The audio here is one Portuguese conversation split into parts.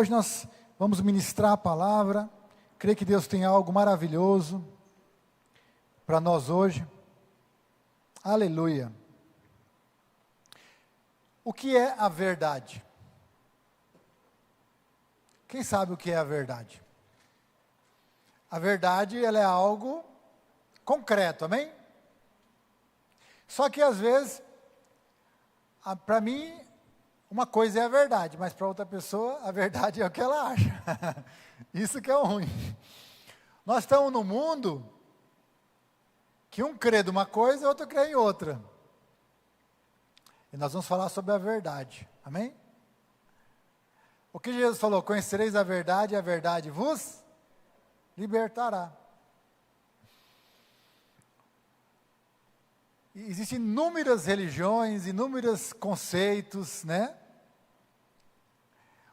Hoje nós vamos ministrar a palavra. Creio que Deus tem algo maravilhoso para nós hoje. Aleluia. O que é a verdade? Quem sabe o que é a verdade? A verdade, ela é algo concreto, amém? Só que às vezes, para mim, uma coisa é a verdade, mas para outra pessoa, a verdade é o que ela acha. Isso que é o ruim. Nós estamos num mundo que um crê de uma coisa e outro crê em outra. E nós vamos falar sobre a verdade, amém? O que Jesus falou, conhecereis a verdade e a verdade vos libertará. E existem inúmeras religiões, inúmeros conceitos, né?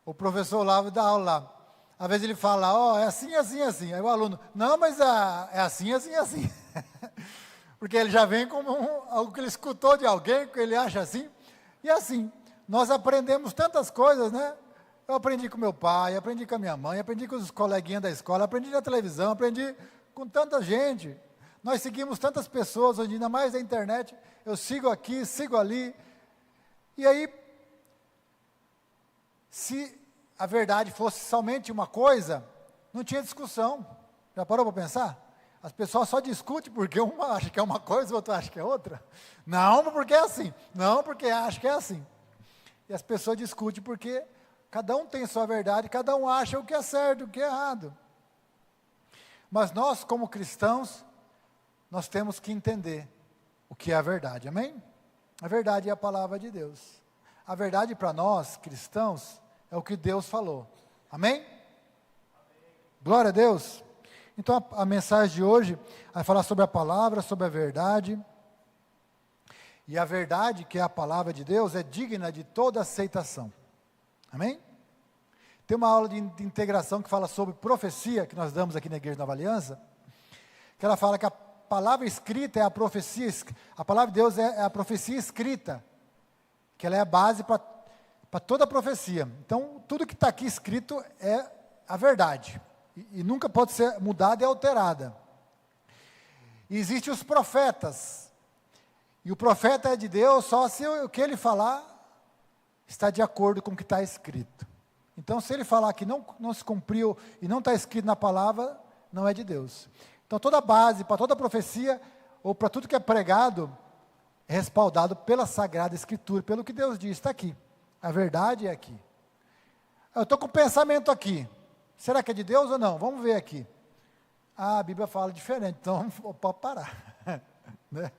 O professor Olavo dá aula lá. Às vezes ele fala, é assim, assim, assim. Aí o aluno, não, mas é assim, assim, assim. Porque ele já vem como algo que ele escutou de alguém, que ele acha assim. E assim, nós aprendemos tantas coisas, né? Eu aprendi com meu pai, aprendi com a minha mãe, aprendi com os coleguinhas da escola, aprendi na televisão, aprendi com tanta gente. Nós seguimos tantas pessoas, hoje ainda mais na internet. Eu sigo aqui, sigo ali. E aí, se a verdade fosse somente uma coisa, não tinha discussão. Já parou para pensar? As pessoas só discutem porque uma acha que é uma coisa, o outro acha que é outra. Não, porque é assim. Não, porque acha que é assim. E as pessoas discutem porque cada um tem sua verdade, cada um acha o que é certo, o que é errado. Mas nós, como cristãos, nós temos que entender o que é a verdade, amém? A verdade é a palavra de Deus. A verdade para nós, cristãos, é o que Deus falou, amém? Glória a Deus. Então a mensagem de hoje vai falar sobre a palavra, sobre a verdade. E a verdade, que é a palavra de Deus, é digna de toda aceitação, amém? Tem uma aula de integração que fala sobre profecia, que nós damos aqui na Igreja Nova Aliança, que ela fala que a palavra escrita é a profecia, a palavra de Deus é a profecia escrita, que ela é a base para toda a profecia. Então, tudo que está aqui escrito é a verdade, e nunca pode ser mudada e alterada. E existem os profetas, e o profeta é de Deus só se o que ele falar está de acordo com o que está escrito. Então, se ele falar que não se cumpriu e não está escrito na palavra, não é de Deus. Então, toda a base, para toda a profecia, ou para tudo que é pregado, é respaldado pela Sagrada Escritura, pelo que Deus diz, está aqui. A verdade é aqui. Eu estou com um pensamento aqui. Será que é de Deus ou não? Vamos ver aqui. A Bíblia fala diferente, então pode parar. Né?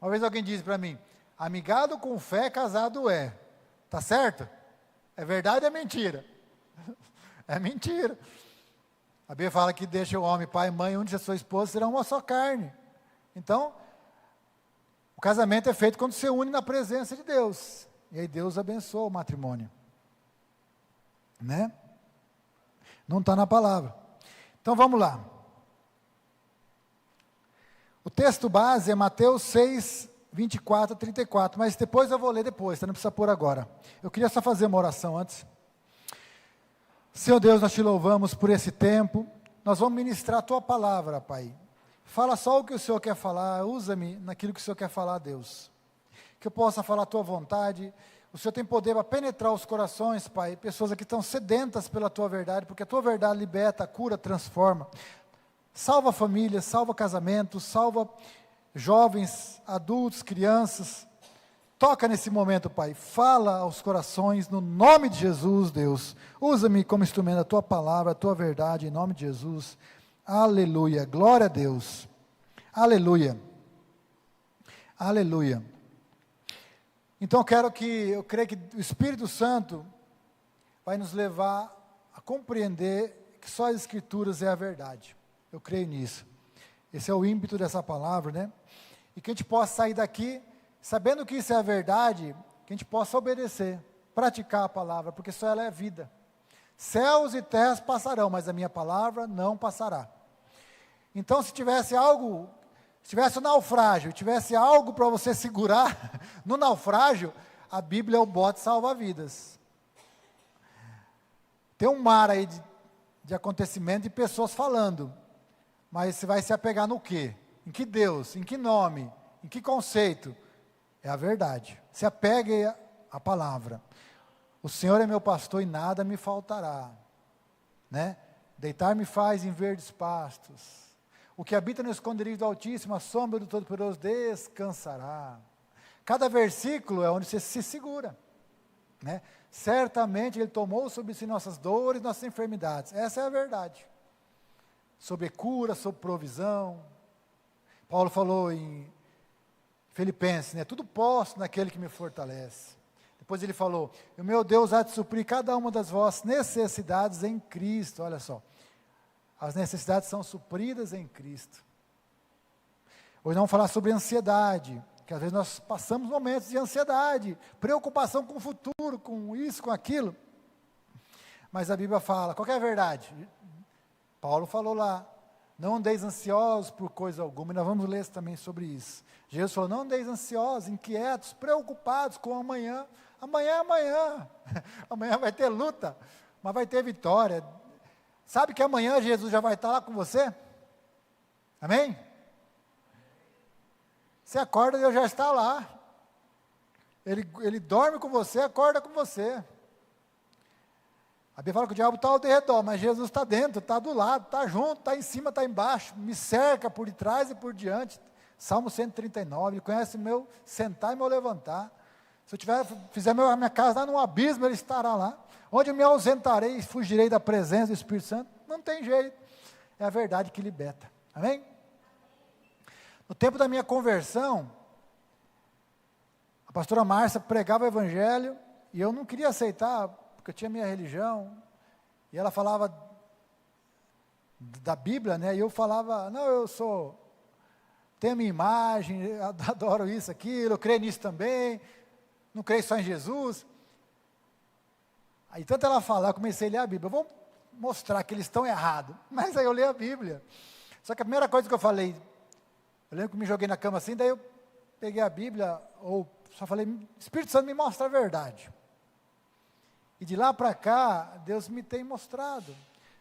Uma vez alguém disse para mim, amigado com fé, casado é. Está certo? É verdade ou é mentira? É mentira. A Bíblia fala que deixa o homem, pai e mãe, onde a sua esposa será uma só carne. Então, o casamento é feito quando você une na presença de Deus. E aí Deus abençoa o matrimônio. Né? Não está na palavra. Então vamos lá. O texto base é Mateus 6, 24 a 34, mas depois eu vou ler depois, você não precisa pôr agora. Eu queria só fazer uma oração antes. Senhor Deus, nós te louvamos por esse tempo, nós vamos ministrar a tua palavra, Pai. Fala só o que o Senhor quer falar, usa-me naquilo que o Senhor quer falar, Deus. Que eu possa falar a tua vontade. O Senhor tem poder para penetrar os corações, Pai, pessoas aqui estão sedentas pela tua verdade, porque a tua verdade liberta, cura, transforma. Salva famílias, salva casamentos, salva jovens, adultos, crianças. Toca nesse momento, Pai, fala aos corações, no nome de Jesus, Deus. Usa-me como instrumento da tua palavra, a tua verdade, em nome de Jesus. Aleluia, glória a Deus. Aleluia. Aleluia. Então eu creio que o Espírito Santo vai nos levar a compreender que só as Escrituras é a verdade. Eu creio nisso. Esse é o ímpeto dessa palavra, né? E que a gente possa sair daqui sabendo que isso é a verdade, que a gente possa obedecer, praticar a palavra, porque só ela é vida. Céus e terras passarão, mas a minha palavra não passará. Então, se tivesse um naufrágio, tivesse algo para você segurar no naufrágio, a Bíblia é o bote salva-vidas. Tem um mar aí de acontecimento, de pessoas falando, mas você vai se apegar no quê? Em que Deus? Em que nome? Em que conceito? É a verdade. Se apegue à palavra. O Senhor é meu pastor e nada me faltará, né? Deitar-me faz em verdes pastos. O que habita no esconderijo do Altíssimo, a sombra do Todo-Poderoso descansará. Cada versículo é onde você se segura, né? Certamente Ele tomou sobre si nossas dores, nossas enfermidades. Essa é a verdade. Sobre cura, sobre provisão. Paulo falou em Filipenses, né? Tudo posso naquele que me fortalece. Depois ele falou, o meu Deus há de suprir cada uma das vossas necessidades em Cristo. Olha só, as necessidades são supridas em Cristo. Hoje vamos falar sobre ansiedade, que às vezes nós passamos momentos de ansiedade, preocupação com o futuro, com isso, com aquilo. Mas a Bíblia fala, qual que é a verdade? Paulo falou lá, não andeis ansiosos por coisa alguma, e nós vamos ler também sobre isso. Jesus falou, não andeis ansiosos, inquietos, preocupados com o amanhã. Amanhã é amanhã, amanhã vai ter luta, mas vai ter vitória. Sabe que amanhã Jesus já vai estar lá com você? Amém? Você acorda e Deus já está lá. Ele dorme com você, acorda com você. A Bíblia fala que o diabo está ao redor, mas Jesus está dentro, está do lado, está junto, está em cima, está embaixo, me cerca por detrás e por diante. Salmo 139, Ele conhece meu sentar e meu levantar. Se eu fizer a minha casa lá num abismo, Ele estará lá. Onde eu me ausentarei e fugirei da presença do Espírito Santo, não tem jeito. É a verdade que liberta. Amém? No tempo da minha conversão, a pastora Márcia pregava o Evangelho, e eu não queria aceitar, porque eu tinha minha religião, e ela falava da Bíblia, né, e eu falava, não, tenho a minha imagem, adoro isso, aquilo, eu creio nisso também, não creio só em Jesus. Aí tanto ela falar, eu comecei a ler a Bíblia, vou mostrar que eles estão errados, mas aí eu li a Bíblia. Só que a primeira coisa que eu falei, eu lembro que me joguei na cama assim, daí eu peguei a Bíblia, ou só falei, Espírito Santo me mostra a verdade. E de lá para cá, Deus me tem mostrado.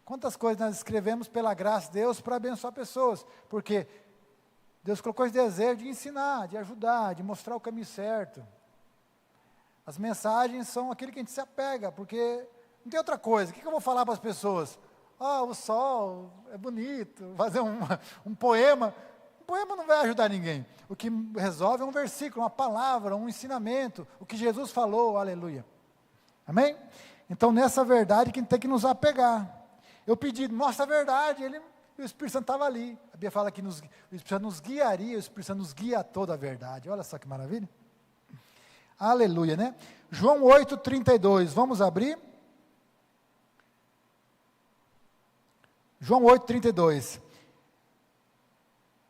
Quantas coisas nós escrevemos pela graça de Deus para abençoar pessoas, porque Deus colocou esse desejo de ensinar, de ajudar, de mostrar o caminho certo. As mensagens são aquilo que a gente se apega, porque não tem outra coisa. O que eu vou falar para as pessoas? O sol é bonito, fazer um poema. Um poema não vai ajudar ninguém. O que resolve é um versículo, uma palavra, um ensinamento, o que Jesus falou, aleluia. Amém? Então, nessa verdade que a gente tem que nos apegar. Eu pedi, mostra a verdade, e o Espírito Santo estava ali. A Bíblia fala que o Espírito Santo nos guiaria, o Espírito Santo nos guia a toda a verdade. Olha só que maravilha. Aleluia, né? João 8,32, vamos abrir? João 8,32.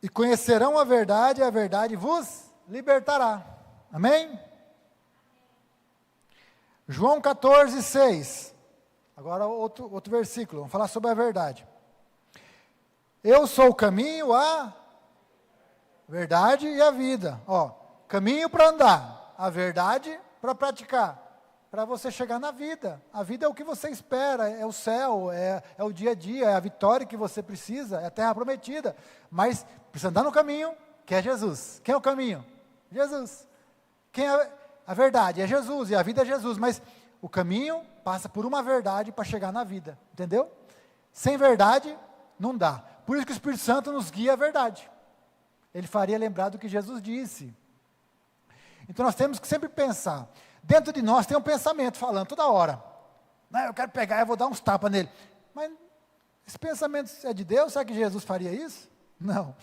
E conhecerão a verdade, e a verdade vos libertará. Amém? João 14,6. Agora outro versículo, vamos falar sobre a verdade. Eu sou o caminho, a verdade e a vida. Caminho para andar. A verdade para praticar, para você chegar na vida. A vida é o que você espera, é o céu, é o dia a dia, é a vitória que você precisa, é a terra prometida. Mas precisa andar no caminho, que é Jesus. Quem é o caminho? Jesus. Quem é a verdade? É Jesus, e a vida é Jesus. Mas o caminho passa por uma verdade para chegar na vida, entendeu? Sem verdade, não dá. Por isso que o Espírito Santo nos guia a verdade. Ele faria lembrar do que Jesus disse. Então nós temos que sempre pensar, dentro de nós tem um pensamento falando toda hora, eu quero pegar, eu vou dar uns tapas nele, mas esse pensamento é de Deus? Será que Jesus faria isso? Não,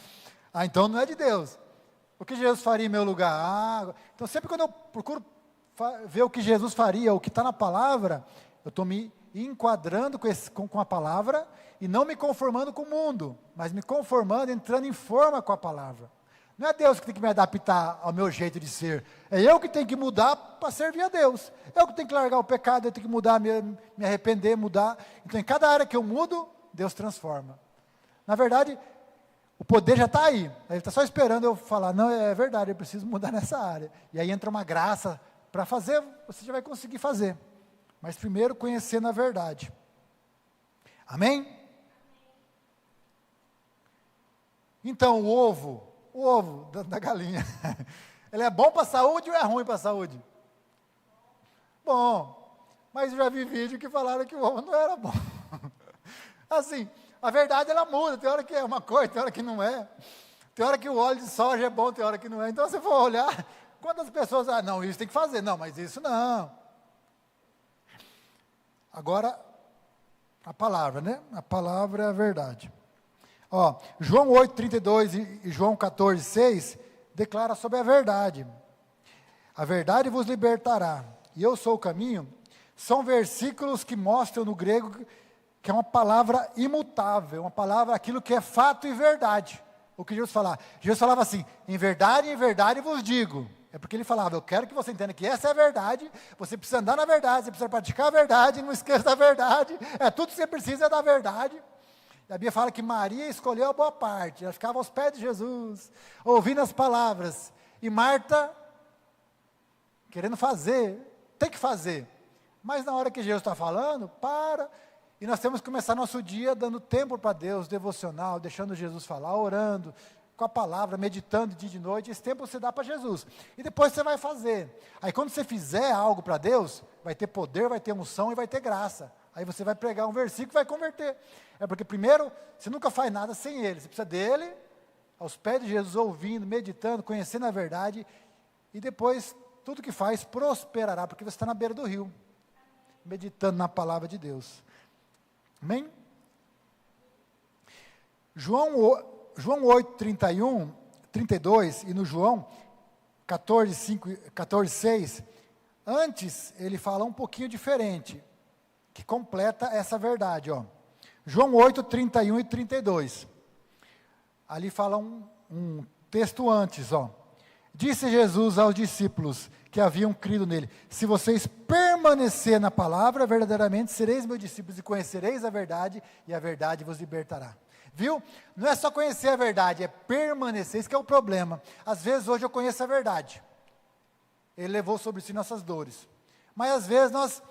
então não é de Deus. O que Jesus faria em meu lugar? Então sempre quando eu procuro ver o que Jesus faria, o que está na palavra, eu estou me enquadrando com a palavra, e não me conformando com o mundo, mas me conformando, entrando em forma com a palavra. Não é Deus que tem que me adaptar ao meu jeito de ser. É eu que tenho que mudar para servir a Deus. Eu que tenho que largar o pecado, eu tenho que mudar, me arrepender, mudar. Então, em cada área que eu mudo, Deus transforma. Na verdade, o poder já está aí. Ele está só esperando eu falar, não, é verdade, eu preciso mudar nessa área. E aí entra uma graça para fazer, você já vai conseguir fazer. Mas primeiro, conhecendo a verdade. Amém? Então, o ovo da galinha, ele é bom para a saúde ou é ruim para a saúde? Bom, mas eu já vi vídeo que falaram que o ovo não era bom. Assim, a verdade ela muda, tem hora que é uma coisa, tem hora que não é. Tem hora que o óleo de soja é bom, tem hora que não é. Então, se você for olhar, quantas pessoas, não, isso tem que fazer, não, mas isso não. Agora, a palavra, né? A palavra é a verdade. Ó, João 8,32 e João 14,6 declara sobre a verdade. A verdade vos libertará, e eu sou o caminho. São versículos que mostram no grego que é uma palavra imutável, uma palavra, aquilo que é fato e verdade. O que Jesus falava? Jesus falava assim, em verdade vos digo. É porque ele falava, eu quero que você entenda que essa é a verdade, você precisa andar na verdade, você precisa praticar a verdade, não esqueça da verdade, tudo que você precisa é da verdade. A Bíblia fala que Maria escolheu a boa parte, ela ficava aos pés de Jesus, ouvindo as palavras, e Marta, querendo fazer, tem que fazer, mas na hora que Jesus está falando, para, e nós temos que começar nosso dia dando tempo para Deus, devocional, deixando Jesus falar, orando, com a palavra, meditando dia e de noite, esse tempo você dá para Jesus, e depois você vai fazer, aí quando você fizer algo para Deus, vai ter poder, vai ter unção e vai ter graça, aí você vai pregar um versículo e vai converter, é porque primeiro, você nunca faz nada sem Ele, você precisa dEle, aos pés de Jesus, ouvindo, meditando, conhecendo a verdade, e depois, tudo que faz prosperará, porque você está na beira do rio, meditando na palavra de Deus, amém? João 8, 31, 32, e no João 14, 5, 14, 6, antes ele fala um pouquinho diferente, que completa essa verdade, ó. João 8, 31 e 32, ali fala um texto antes, ó. Disse Jesus aos discípulos que haviam crido nele, se vocês permanecer na palavra, verdadeiramente sereis meus discípulos e conhecereis a verdade, e a verdade vos libertará. Viu? Não é só conhecer a verdade, é permanecer, isso que é o problema. Às vezes hoje eu conheço a verdade, Ele levou sobre si nossas dores, mas às vezes nós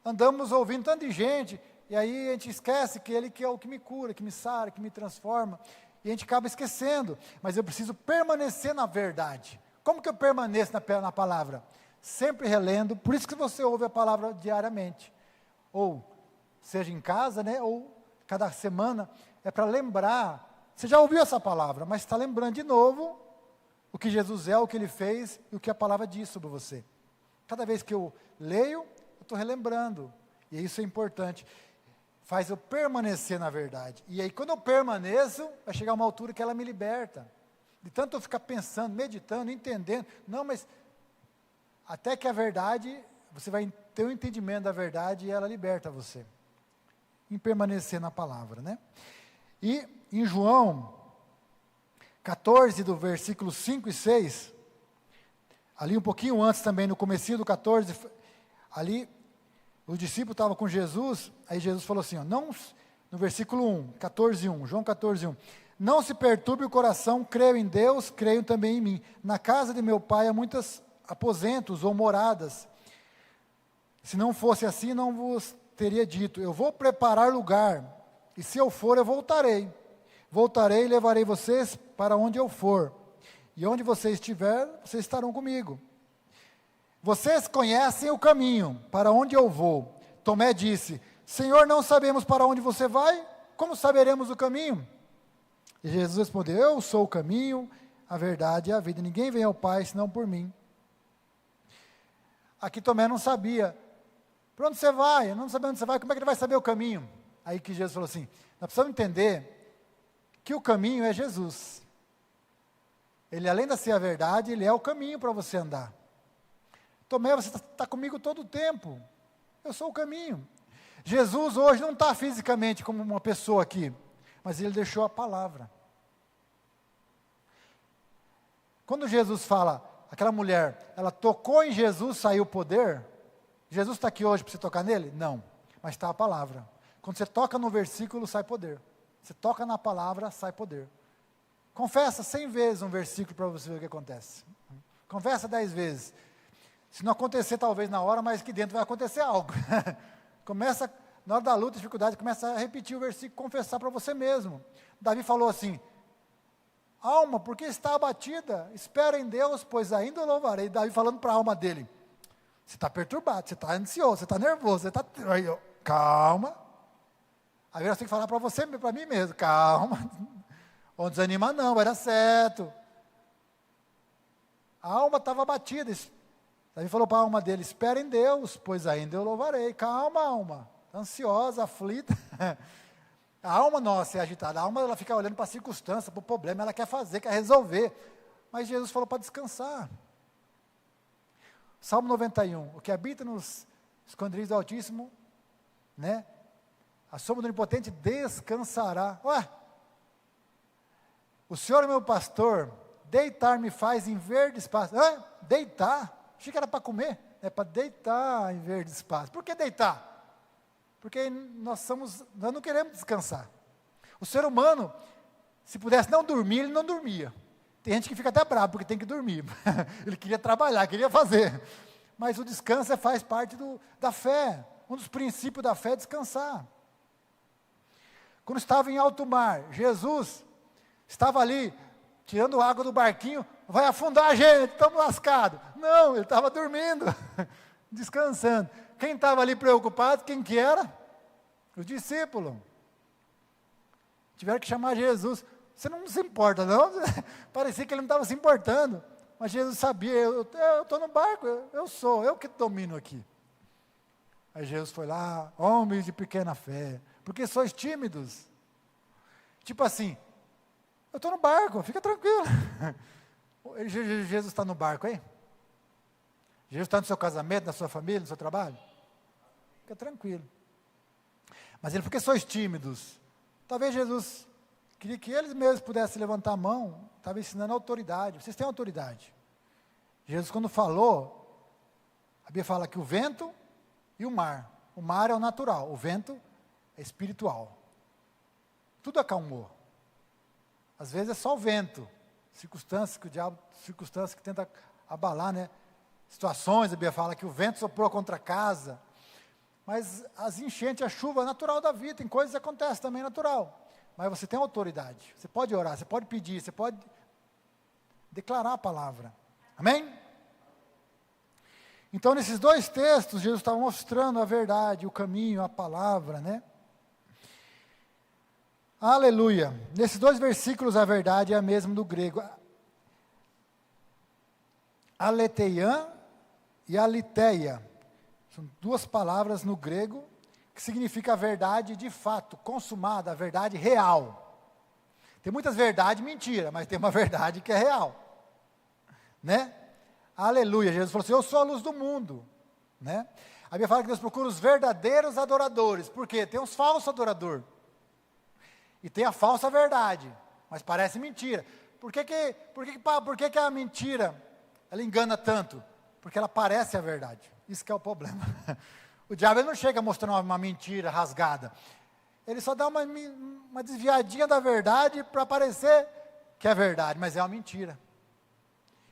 andamos ouvindo tanto de gente, e aí a gente esquece que Ele que é o que me cura, que me sara, que me transforma, e a gente acaba esquecendo, mas eu preciso permanecer na verdade. Como que eu permaneço na palavra? Sempre relendo, por isso que você ouve a palavra diariamente, ou seja em casa, né, ou cada semana, é para lembrar, você já ouviu essa palavra, mas está lembrando de novo o que Jesus é, o que Ele fez, e o que a palavra diz sobre você. Cada vez que eu leio, eu estou relembrando, e isso é importante, faz eu permanecer na verdade, e aí quando eu permaneço, vai chegar uma altura que ela me liberta, de tanto eu ficar pensando, meditando, entendendo, não, mas até que a verdade, você vai ter um entendimento da verdade, e ela liberta você, em permanecer na palavra, né? E em João 14, do versículo 5 e 6, ali um pouquinho antes também, no comecinho do 14, ali, os discípulos estavam com Jesus, aí Jesus falou assim, ó, não, no versículo 1, 14, 1, João 14, 1, não se perturbe o coração, creio em Deus, creio também em mim, na casa de meu pai há muitos aposentos ou moradas, se não fosse assim, não vos teria dito, eu vou preparar lugar, e se eu for, eu voltarei e levarei vocês para onde eu for, e onde você estiver, vocês estarão comigo. Vocês conhecem o caminho, para onde eu vou. Tomé disse, Senhor, não sabemos para onde você vai, como saberemos o caminho? E Jesus respondeu, eu sou o caminho, a verdade e a vida, ninguém vem ao Pai, senão por mim. Aqui Tomé não sabia, para onde você vai? Eu não sabia onde você vai, como é que ele vai saber o caminho? Aí que Jesus falou assim, nós precisamos entender que o caminho é Jesus. Ele, além de ser a verdade, Ele é o caminho para você andar. Tomé, você está comigo todo o tempo. Eu sou o caminho. Jesus hoje não está fisicamente como uma pessoa aqui, mas Ele deixou a palavra. Quando Jesus fala, aquela mulher, ela tocou em Jesus, saiu o poder. Jesus está aqui hoje para você tocar nele? Não, mas está a palavra. Quando você toca no versículo, sai poder. Você toca na palavra, sai poder. Confessa 100 vezes um versículo para você ver o que acontece. Confessa 10 vezes. Se não acontecer talvez na hora, mas aqui dentro vai acontecer algo. Começa na hora da luta, dificuldade, começa a repetir o versículo, confessar para você mesmo. Davi falou assim, alma, por que está abatida? Espera em Deus, pois ainda o louvarei. Davi falando para a alma dele, você está perturbado, você está ansioso, você está nervoso, você está... Calma. Aí eu tenho que falar para você, para mim mesmo, calma. Não desanima não, vai dar certo. A alma estava abatida. Davi falou para a alma dele, espera em Deus, pois ainda eu louvarei. Calma, alma, ansiosa, aflita. A alma nossa é agitada, a alma ela fica olhando para a circunstância, para o problema, ela quer fazer, quer resolver. Mas Jesus falou para descansar. Salmo 91, o que habita nos esconderijos do Altíssimo, né? A sombra do Onipotente descansará. Ué, o Senhor é meu pastor, deitar me faz em verdes pastos. Deitar? Achei que era para comer, é para deitar em verdes pastos. Por que deitar? Porque nós não queremos descansar. O ser humano, se pudesse não dormir, ele não dormia. Tem gente que fica até bravo porque tem que dormir. Ele queria trabalhar, queria fazer. Mas o descanso faz parte da fé. Um dos princípios da fé é descansar. Quando estava em alto mar, Jesus estava ali, tirando água do barquinho, vai afundar a gente, estamos lascados. Não, ele estava dormindo, descansando. Quem estava ali preocupado, quem que era? Os discípulos. Tiveram que chamar Jesus. Você não se importa, não? Parecia que ele não estava se importando. Mas Jesus sabia, eu estou no barco, eu que domino aqui. Aí Jesus foi lá, homens de pequena fé, porque sois tímidos. Tipo assim, eu estou no barco, fica tranquilo. Jesus está no barco, hein? Jesus está no seu casamento, na sua família, no seu trabalho? Fica tranquilo. Mas ele, porque sois tímidos? Talvez Jesus queria que eles mesmos pudessem levantar a mão, estava ensinando a autoridade. Vocês têm autoridade. Jesus, quando falou, a Bíblia fala que o vento e o mar é o natural, o vento é espiritual. Tudo acalmou. Às vezes é só o vento, circunstâncias que o diabo, circunstâncias que tenta abalar, né? Situações, a Bíblia fala que o vento soprou contra a casa, mas as enchentes, a chuva é natural da vida, tem coisas que acontecem também natural, mas você tem autoridade, você pode orar, você pode pedir, você pode declarar a palavra, amém? Então nesses dois textos, Jesus estava mostrando a verdade, o caminho, a palavra, né? Aleluia, nesses dois versículos a verdade é a mesma do grego, aleteian e aliteia, são duas palavras no grego, que significa a verdade de fato, consumada, a verdade real. Tem muitas verdades mentira, mas tem uma verdade que é real, né? Aleluia, Jesus falou assim, eu sou a luz do mundo, né? A Bíblia fala que Deus procura os verdadeiros adoradores, porque tem uns falsos adoradores, e tem a falsa verdade, mas parece mentira. Por que a mentira, ela engana tanto? Porque ela parece a verdade. Isso que é o problema. O diabo ele não chega mostrando uma mentira rasgada. Ele só dá uma desviadinha da verdade para parecer que é verdade, mas é uma mentira.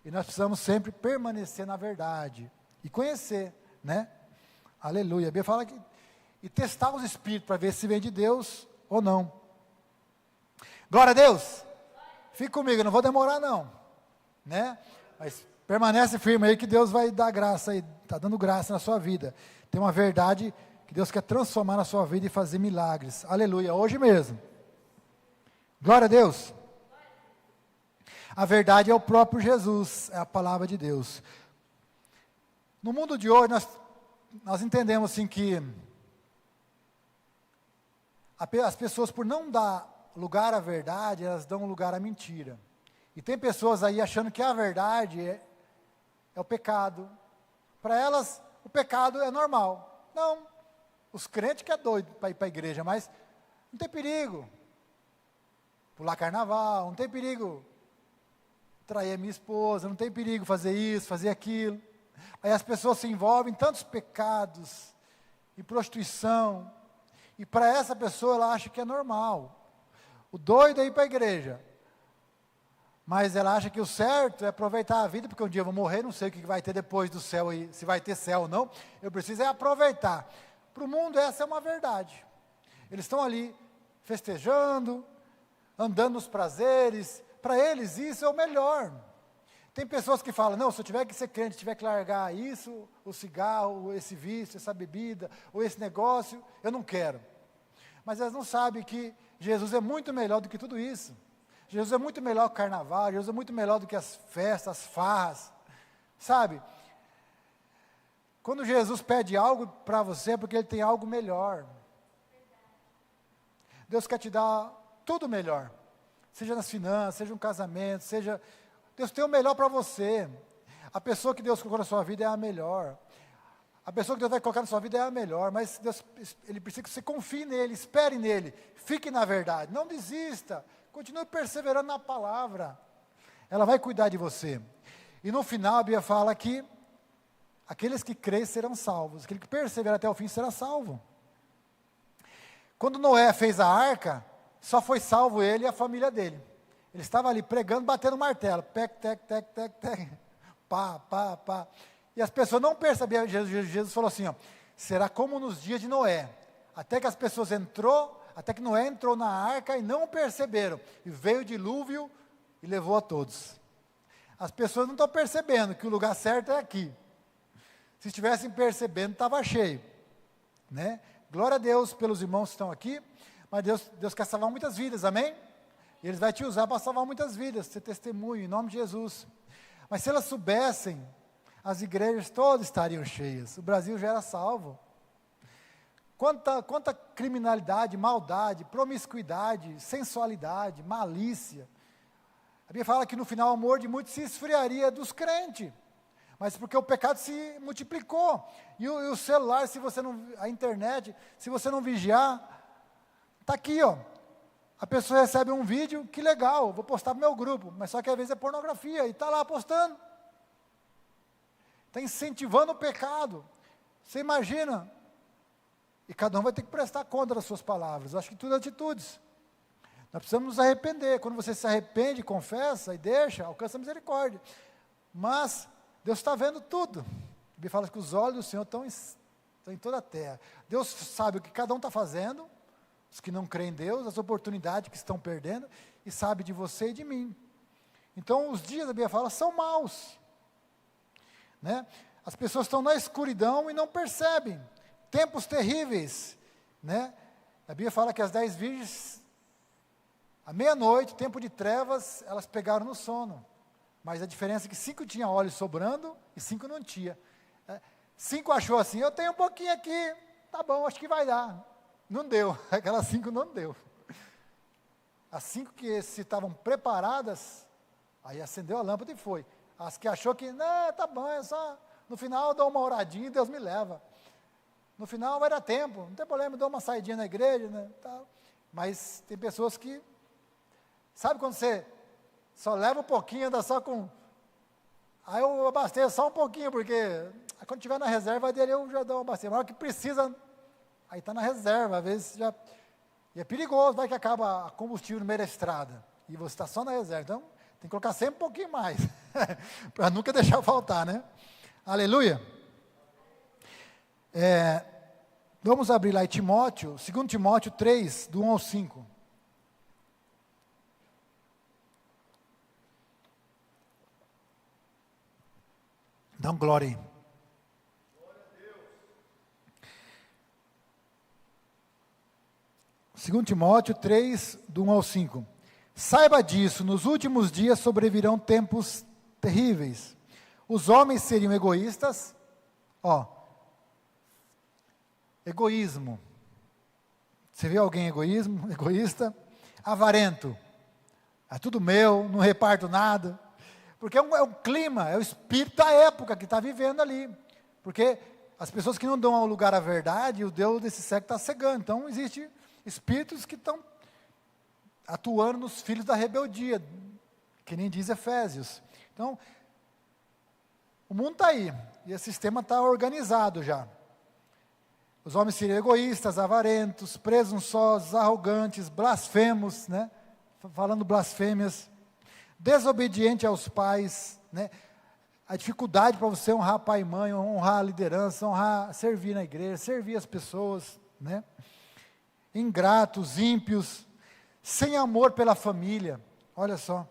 E nós precisamos sempre permanecer na verdade e conhecer, né? Aleluia. A Bíblia fala que e testar os espíritos para ver se vem de Deus ou não. Glória a Deus. Fique comigo, não vou demorar não, né? Mas permanece firme aí que Deus vai dar graça aí, está dando graça na sua vida. Tem uma verdade que Deus quer transformar na sua vida e fazer milagres. Aleluia, hoje mesmo. Glória a Deus. A verdade é o próprio Jesus, é a palavra de Deus. No mundo de hoje, nós entendemos assim que as pessoas, por não dar lugar à verdade, elas dão lugar à mentira. E tem pessoas aí achando que a verdade é o pecado. Para elas, o pecado é normal. Não, os crentes que é doido para ir para a igreja, mas não tem perigo pular carnaval, não tem perigo trair a minha esposa, não tem perigo fazer isso, fazer aquilo. Aí as pessoas se envolvem em tantos pecados, em prostituição, e para essa pessoa ela acha que é normal. O doido é ir para a igreja, mas ela acha que o certo é aproveitar a vida, porque um dia eu vou morrer, não sei o que vai ter depois do céu, se vai ter céu ou não, eu preciso é aproveitar. Para o mundo essa é uma verdade. Eles estão ali festejando, andando nos prazeres, para eles isso é o melhor. Tem pessoas que falam, não, se eu tiver que ser crente, tiver que largar isso, o cigarro, esse vício, essa bebida, ou esse negócio, eu não quero. Mas elas não sabem que Jesus é muito melhor do que tudo isso. Jesus é muito melhor que o carnaval, Jesus é muito melhor do que as festas, as farras, sabe? Quando Jesus pede algo para você, é porque Ele tem algo melhor. Deus quer te dar tudo melhor, seja nas finanças, seja no casamento, seja... Deus tem o melhor para você. A pessoa que Deus colocou na sua vida é a melhor. A pessoa que Deus vai colocar na sua vida é a melhor, mas Deus, Ele precisa que você confie nele, espere nele, fique na verdade, não desista, continue perseverando na palavra, ela vai cuidar de você. E no final a Bíblia fala que aqueles que creem serão salvos, aquele que perseverar até o fim será salvo. Quando Noé fez a arca, só foi salvo ele e a família dele. Ele estava ali pregando, batendo martelo, tec, tec, tec, tec, tec, pá, pá, pá. E as pessoas não percebiam. Jesus falou assim, ó, será como nos dias de Noé, até que as pessoas até que Noé entrou na arca e não perceberam, e veio o dilúvio e levou a todos. As pessoas não estão percebendo que o lugar certo é aqui. Se estivessem percebendo, estava cheio, né? Glória a Deus pelos irmãos que estão aqui, mas Deus quer salvar muitas vidas, amém? E Ele vai te usar para salvar muitas vidas, ser testemunho, em nome de Jesus. Mas se elas soubessem, as igrejas todas estariam cheias, o Brasil já era salvo. Quanta criminalidade, maldade, promiscuidade, sensualidade, malícia. A Bíblia fala que no final o amor de muitos se esfriaria dos crentes, mas porque o pecado se multiplicou. E o celular, a internet, se você não vigiar, está aqui, ó. A pessoa recebe um vídeo, que legal, vou postar para o meu grupo, mas só que às vezes é pornografia, e está lá postando. Está incentivando o pecado. Você imagina? E cada um vai ter que prestar conta das suas palavras. Eu acho que tudo é atitudes. Nós precisamos nos arrepender. Quando você se arrepende, confessa e deixa, alcança a misericórdia. Mas Deus está vendo tudo. A Bíblia fala que os olhos do Senhor estão em toda a terra. Deus sabe o que cada um está fazendo, os que não creem em Deus, as oportunidades que estão perdendo, e sabe de você e de mim. Então, os dias, a Bíblia fala, são maus. Né? As pessoas estão na escuridão e não percebem. Tempos terríveis. Né? A Bíblia fala que as 10 virgens, à meia-noite, tempo de trevas, elas pegaram no sono. Mas a diferença é que 5 tinham óleo sobrando e 5 não tinha. 5 achou assim, eu tenho um pouquinho aqui, tá bom, acho que vai dar. Não deu, aquelas 5 não deu. As 5 que se estavam preparadas, aí acendeu a lâmpada e foi. As que achou que, não, tá bom, é só, no final eu dou uma oradinha e Deus me leva. No final vai dar tempo, não tem problema, eu dou uma saidinha na igreja, né, tal. Mas tem pessoas que, sabe quando você só leva um pouquinho, anda só com, aí eu abasteço só um pouquinho, porque quando tiver na reserva dele eu já dou uma abasteço, mas o que precisa, aí está na reserva, às vezes já, e é perigoso, vai que acaba a combustível no meio da estrada, e você está só na reserva, então tem que colocar sempre um pouquinho mais, para nunca deixar faltar, né? Aleluia. Vamos abrir lá em Timóteo, 2 Timóteo 3, do 1 ao 5. Dá um glória aí. Glória a Deus. 2 Timóteo 3, do 1 ao 5. Saiba disso, nos últimos dias sobrevirão tempos terríveis. Os homens seriam egoístas, egoísmo. Você vê alguém egoísta? Avarento. É tudo meu, não reparto nada. Porque é o clima, é o espírito da época que está vivendo ali. Porque as pessoas que não dão ao lugar à verdade, o Deus desse século está cegando. Então, existem espíritos que estão atuando nos filhos da rebeldia, que nem diz Efésios. Então, o mundo está aí, e esse sistema está organizado já. Os homens seriam egoístas, avarentos, presunçosos, arrogantes, blasfemos, né? Falando blasfêmias, desobediente aos pais, né? a dificuldade para você honrar pai e mãe, honrar a liderança, honrar, servir na igreja, servir as pessoas, né? Ingratos, ímpios, sem amor pela família, olha só,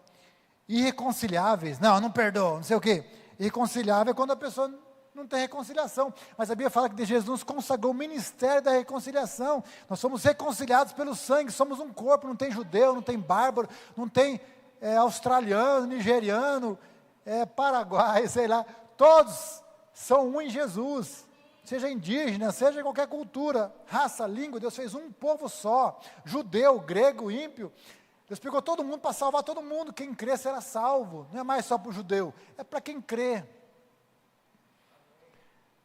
irreconciliáveis, não perdoa, não sei o quê. Irreconciliável é quando a pessoa não tem reconciliação, mas a Bíblia fala que Jesus consagrou o ministério da reconciliação, nós somos reconciliados pelo sangue, somos um corpo, não tem judeu, não tem bárbaro, não tem australiano, nigeriano, paraguai, sei lá, todos são um em Jesus, seja indígena, seja qualquer cultura, raça, língua, Deus fez um povo só, judeu, grego, ímpio, Deus pegou todo mundo para salvar todo mundo, quem crê será salvo, não é mais só para o judeu, é para quem crê.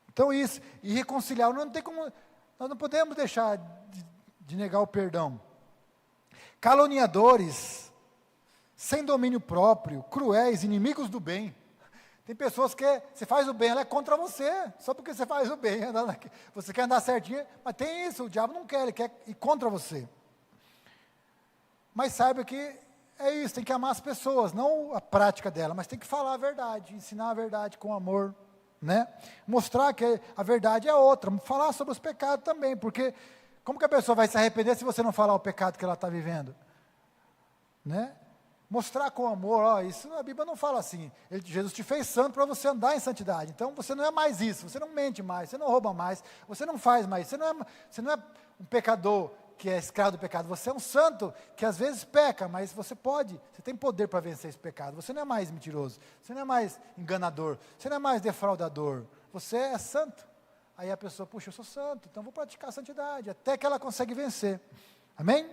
Então isso, e reconciliar, não tem como, nós não podemos deixar de negar o perdão. Caluniadores, sem domínio próprio, cruéis, inimigos do bem. Tem pessoas que você faz o bem, ela é contra você, só porque você faz o bem, você quer andar certinho, mas tem isso, o diabo não quer, ele quer ir contra você. Mas saiba que é isso, tem que amar as pessoas, não a prática dela, mas tem que falar a verdade, ensinar a verdade com amor, né? Mostrar que a verdade é outra, falar sobre os pecados também, porque como que a pessoa vai se arrepender se você não falar o pecado que ela está vivendo? Né? Mostrar com amor, isso a Bíblia não fala assim, Jesus te fez santo para você andar em santidade, então você não é mais isso, você não mente mais, você não rouba mais, você não faz mais, você não é um pecador que é escravo do pecado, você é um santo que às vezes peca, mas você tem poder para vencer esse pecado, você não é mais mentiroso, você não é mais enganador, você não é mais defraudador, você é santo. Aí a pessoa, puxa, eu sou santo, então vou praticar a santidade, até que ela consegue vencer, amém?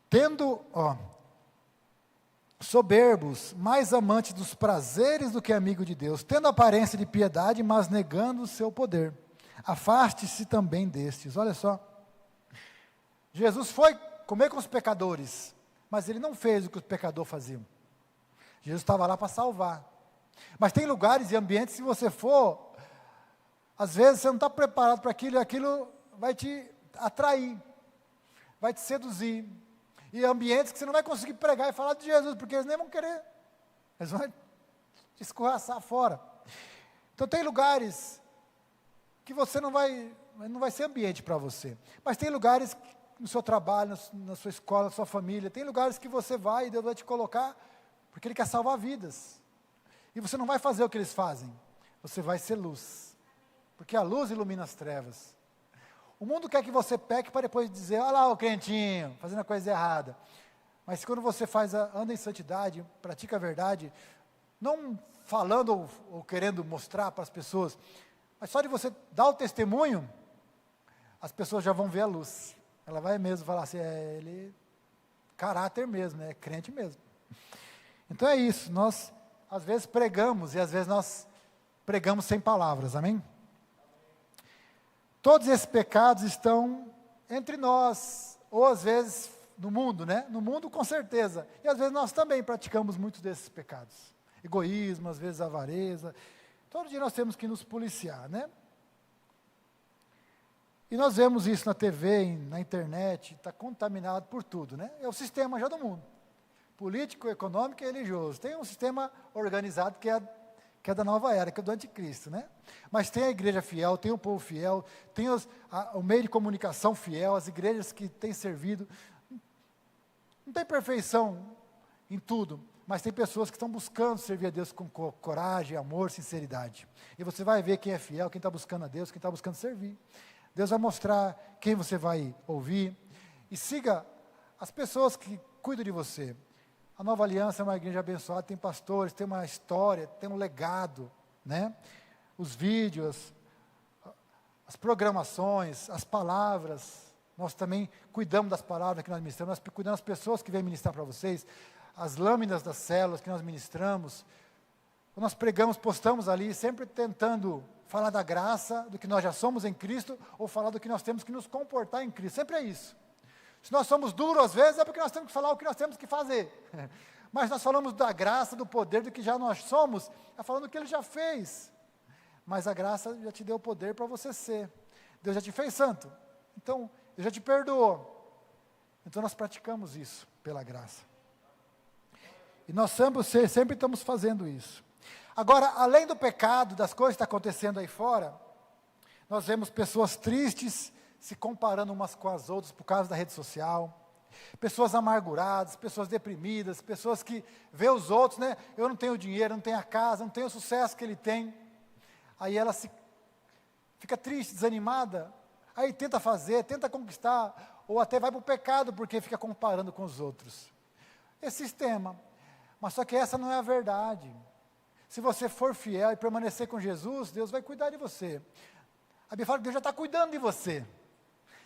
Tendo, soberbos, mais amantes dos prazeres do que amigo de Deus, tendo aparência de piedade, mas negando o seu poder. Afaste-se também destes. Olha só, Jesus foi comer com os pecadores, mas ele não fez o que os pecadores faziam. Jesus estava lá para salvar. Mas tem lugares e ambientes, se você for, às vezes você não está preparado para aquilo, e aquilo vai te atrair, vai te seduzir. E ambientes que você não vai conseguir pregar e falar de Jesus, porque eles nem vão querer, eles vão te escorraçar fora. Então tem lugares que você não vai ser ambiente para você, mas tem lugares no seu trabalho, na sua escola, na sua família, tem lugares que você vai e Deus vai te colocar, porque Ele quer salvar vidas, e você não vai fazer o que eles fazem, você vai ser luz, porque a luz ilumina as trevas. O mundo quer que você peque para depois dizer, olha lá o crentinho, fazendo a coisa errada. Mas quando você anda em santidade, pratica a verdade, não falando ou querendo mostrar para as pessoas, mas só de você dar o testemunho, as pessoas já vão ver a luz. Ela vai mesmo falar assim, ele caráter mesmo, é crente mesmo. Então é isso, nós às vezes pregamos, e às vezes nós pregamos sem palavras, amém? Todos esses pecados estão entre nós, ou às vezes no mundo, né? No mundo com certeza, e às vezes nós também praticamos muitos desses pecados. Egoísmo, às vezes avareza, todo dia nós temos que nos policiar, né? E nós vemos isso na TV, na internet, está contaminado por tudo, né? É o sistema já do mundo, político, econômico e religioso. Tem um sistema organizado que é da nova era, que é do anticristo, né? Mas tem a igreja fiel, tem o povo fiel, tem o meio de comunicação fiel, as igrejas que têm servido. Não tem perfeição em tudo, mas tem pessoas que estão buscando servir a Deus com coragem, amor, sinceridade. E você vai ver quem é fiel, quem está buscando a Deus, quem está buscando servir. Deus vai mostrar quem você vai ouvir. E siga as pessoas que cuidam de você. A Nova Aliança é uma igreja abençoada, tem pastores, tem uma história, tem um legado, né? Os vídeos, as programações, as palavras, nós também cuidamos das palavras que nós ministramos, nós cuidamos das pessoas que vêm ministrar para vocês, as lâminas das células que nós ministramos, quando nós pregamos, postamos ali, sempre tentando falar da graça, do que nós já somos em Cristo, ou falar do que nós temos que nos comportar em Cristo, sempre é isso. Se nós somos duros às vezes, é porque nós temos que falar o que nós temos que fazer. Mas nós falamos da graça, do poder, do que já nós somos, é falando do que Ele já fez. Mas a graça já te deu o poder para você ser. Deus já te fez santo. Então, Deus já te perdoou. Então nós praticamos isso pela graça. E nós sempre estamos fazendo isso. Agora, além do pecado, das coisas que estão acontecendo aí fora, nós vemos pessoas tristes se comparando umas com as outras por causa da rede social, pessoas amarguradas, pessoas deprimidas, pessoas que vê os outros, né? Eu não tenho dinheiro, não tenho a casa, não tenho o sucesso que ele tem. Aí ela fica triste, desanimada, aí tenta fazer, tenta conquistar, ou até vai para o pecado porque fica comparando com os outros. Esse sistema, mas só que essa não é a verdade. Se você for fiel e permanecer com Jesus, Deus vai cuidar de você. A Bíblia fala que Deus já está cuidando de você.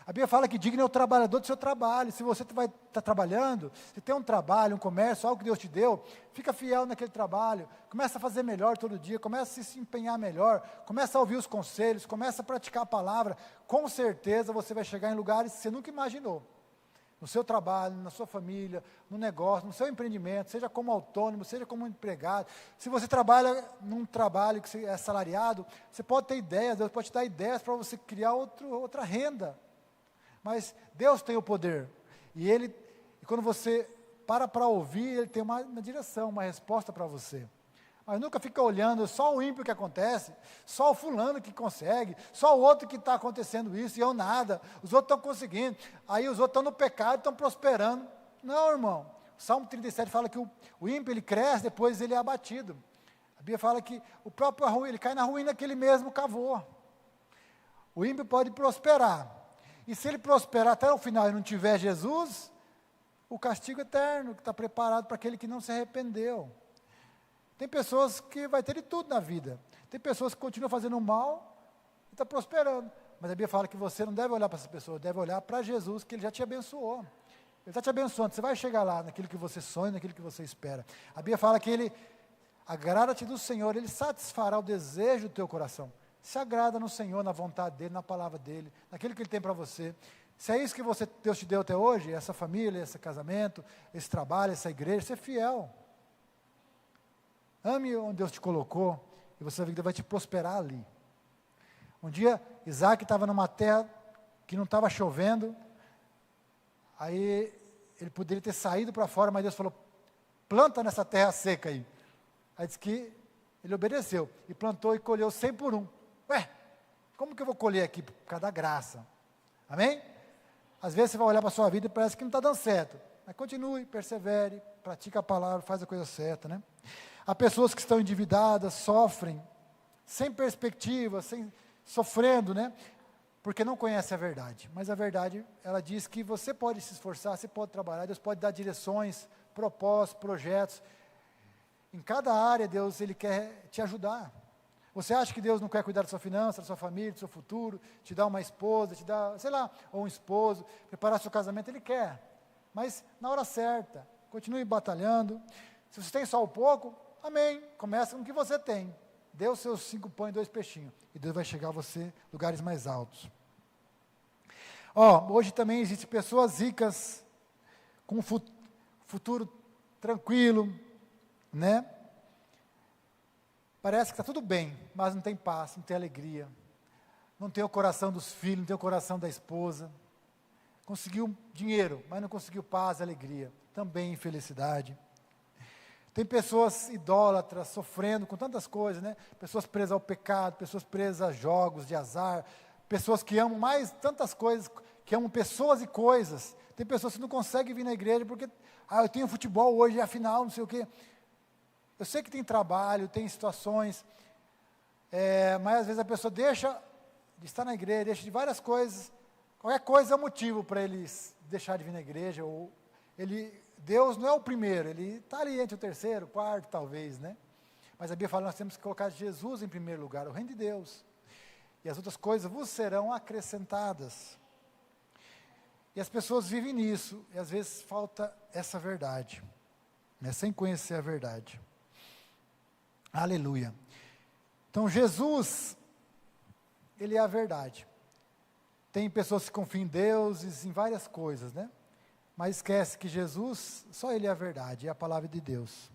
A Bíblia fala que digno é o trabalhador do seu trabalho. Se você vai estar trabalhando, se tem um trabalho, um comércio, algo que Deus te deu, fica fiel naquele trabalho, começa a fazer melhor todo dia, começa a se empenhar melhor, começa a ouvir os conselhos, começa a praticar a palavra. Com certeza você vai chegar em lugares que você nunca imaginou. No seu trabalho, na sua família, no negócio, no seu empreendimento, seja como autônomo, seja como empregado. Se você trabalha num trabalho que é assalariado, você pode ter ideias, Deus pode te dar ideias para você criar outra renda. Mas Deus tem o poder. E quando você para ouvir, Ele tem uma direção, uma resposta para você. Mas nunca fica olhando só o ímpio que acontece, só o fulano que consegue, só o outro que está acontecendo isso, e eu nada, os outros estão conseguindo, aí os outros estão no pecado, estão prosperando. Não, irmão, o Salmo 37 fala que o ímpio ele cresce, depois ele é abatido. A Bíblia fala que o próprio ele cai na ruína que ele mesmo cavou. O ímpio pode prosperar, e se ele prosperar até o final e não tiver Jesus, o castigo eterno que está preparado para aquele que não se arrependeu. Tem pessoas que vai ter de tudo na vida. Tem pessoas que continuam fazendo mal e estão prosperando. Mas a Bíblia fala que você não deve olhar para essa pessoa, deve olhar para Jesus, que Ele já te abençoou. Ele está te abençoando, você vai chegar lá, naquilo que você sonha, naquilo que você espera. A Bíblia fala que Ele, agrada-te do Senhor, Ele satisfará o desejo do teu coração. Se agrada no Senhor, na vontade dEle, na palavra dEle, naquilo que Ele tem para você. Se é isso que Deus te deu até hoje, essa família, esse casamento, esse trabalho, essa igreja, ser fiel. Ame onde Deus te colocou, e você vai te prosperar ali. Um dia, Isaac estava numa terra que não estava chovendo, aí ele poderia ter saído para fora, mas Deus falou, planta nessa terra seca aí. Aí diz que ele obedeceu, e plantou e colheu 100 por 1. Ué, como que eu vou colher aqui? Por causa da graça. Amém? Às vezes você vai olhar para a sua vida e parece que não está dando certo, mas continue, persevere, pratique a palavra, faz a coisa certa, né? Há pessoas que estão endividadas, sofrem, sem perspectiva, sofrendo, né? Porque não conhecem a verdade. Mas a verdade, ela diz que você pode se esforçar, você pode trabalhar, Deus pode dar direções, propósitos, projetos. Em cada área, Deus, Ele quer te ajudar. Você acha que Deus não quer cuidar da sua finança, da sua família, do seu futuro, te dar uma esposa, te dar, sei lá, ou um esposo, preparar seu casamento, Ele quer. Mas na hora certa, continue batalhando. Se você tem só um pouco, amém, começa com o que você tem. Dê os seus 5 pães e 2 peixinhos. E Deus vai chegar a você em lugares mais altos. Hoje também existem pessoas ricas, com um futuro tranquilo, né? Parece que está tudo bem, mas não tem paz, não tem alegria. Não tem o coração dos filhos, não tem o coração da esposa. Conseguiu dinheiro, mas não conseguiu paz e alegria. Também infelicidade. Tem pessoas idólatras, sofrendo com tantas coisas, né? Pessoas presas ao pecado, pessoas presas a jogos de azar, pessoas que amam mais tantas coisas, que amam pessoas e coisas. Tem pessoas que não conseguem vir na igreja porque, eu tenho futebol hoje, afinal, não sei o quê. Eu sei que tem trabalho, tem situações, mas às vezes a pessoa deixa de estar na igreja, deixa de várias coisas, qualquer coisa é um motivo para eles deixar de vir na igreja, ou Deus não é o primeiro, Ele está ali entre o terceiro, quarto, talvez, né? Mas a Bíblia fala que nós temos que colocar Jesus em primeiro lugar, o reino de Deus. E as outras coisas vos serão acrescentadas. E as pessoas vivem nisso, e às vezes falta essa verdade, né? Sem conhecer a verdade. Aleluia. Então Jesus, Ele é a verdade. Tem pessoas que confiam em deuses, em várias coisas, né? Mas esquece que Jesus, só Ele é a verdade, é a palavra de Deus.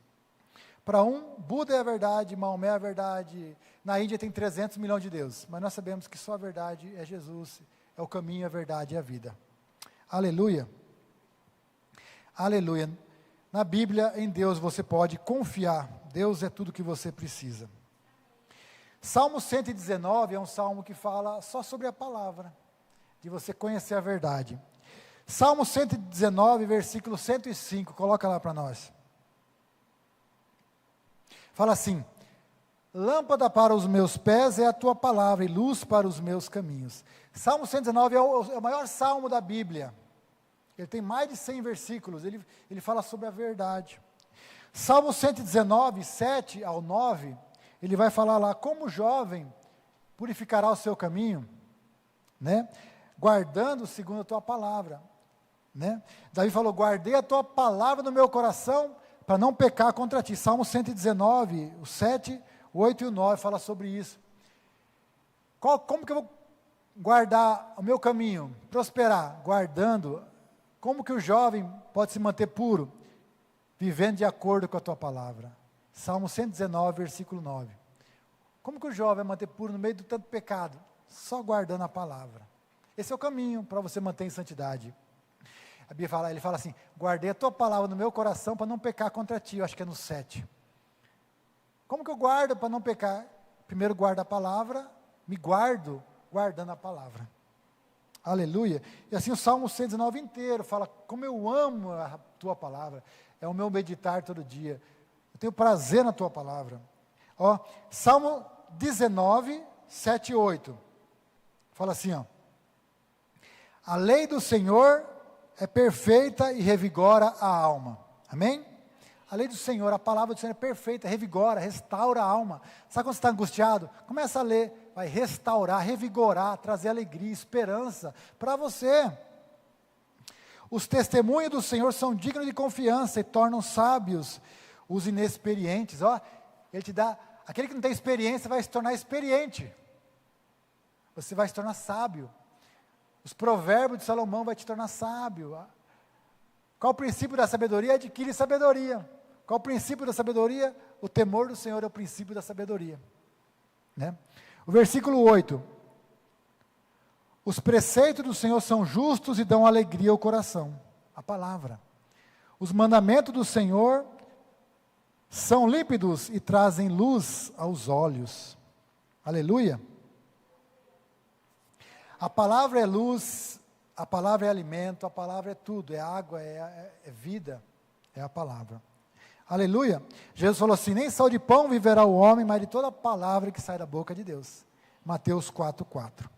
Para Buda é a verdade, Maomé é a verdade, na Índia tem 300 milhões de deuses, mas nós sabemos que só a verdade é Jesus, é o caminho, a verdade e a vida. Aleluia. Aleluia. Na Bíblia, em Deus, você pode confiar. Deus é tudo que você precisa. Salmo 119 é um salmo que fala só sobre a palavra, de você conhecer a verdade. Salmo 119, versículo 105, coloca lá para nós. Fala assim: lâmpada para os meus pés é a tua palavra e luz para os meus caminhos. Salmo 119 é o maior salmo da Bíblia. Ele tem mais de 100 versículos, ele fala sobre a verdade. Salmo 119, 7 ao 9, ele vai falar lá, como o jovem purificará o seu caminho, né? Guardando segundo a tua palavra, né? Davi falou, guardei a tua palavra no meu coração, para não pecar contra ti. Salmo 119, o 7, o 8 e o 9, fala sobre isso. Como que eu vou guardar o meu caminho, prosperar? Guardando. Como que o jovem pode se manter puro? Vivendo de acordo com a tua palavra. Salmo 119, versículo 9. Como que o jovem vai manter puro no meio do tanto pecado? Só guardando a palavra. Esse é o caminho para você manter em santidade. A Bíblia fala, ele fala assim, guardei a tua palavra no meu coração para não pecar contra ti. Eu acho que é no 7. Como que eu guardo para não pecar? Primeiro guardo a palavra, me guardo guardando a palavra. Aleluia. E assim o Salmo 119 inteiro fala, como eu amo a tua palavra. É o meu meditar todo dia. Eu tenho prazer na tua palavra. Ó, Salmo 19, 7 e 8. Fala assim, ó. A lei do Senhor é perfeita e revigora a alma. Amém? A lei do Senhor, a palavra do Senhor é perfeita, revigora, restaura a alma. Sabe quando você está angustiado? Começa a ler, vai restaurar, revigorar, trazer alegria, esperança para você. Os testemunhos do Senhor são dignos de confiança e tornam sábios os inexperientes. Ó, ele te dá, aquele que não tem experiência vai se tornar experiente. Você vai se tornar sábio. Os provérbios de Salomão vai te tornar sábio. Qual o princípio da sabedoria? Adquire sabedoria. Qual o princípio da sabedoria? O temor do Senhor é o princípio da sabedoria. Né? O versículo 8. Os preceitos do Senhor são justos e dão alegria ao coração. A palavra. Os mandamentos do Senhor são límpidos e trazem luz aos olhos. Aleluia. A palavra é luz, a palavra é alimento, a palavra é tudo, é água, é vida, é a palavra. Aleluia. Jesus falou assim, nem só de pão viverá o homem, mas de toda a palavra que sai da boca de Deus. Mateus 4, 4.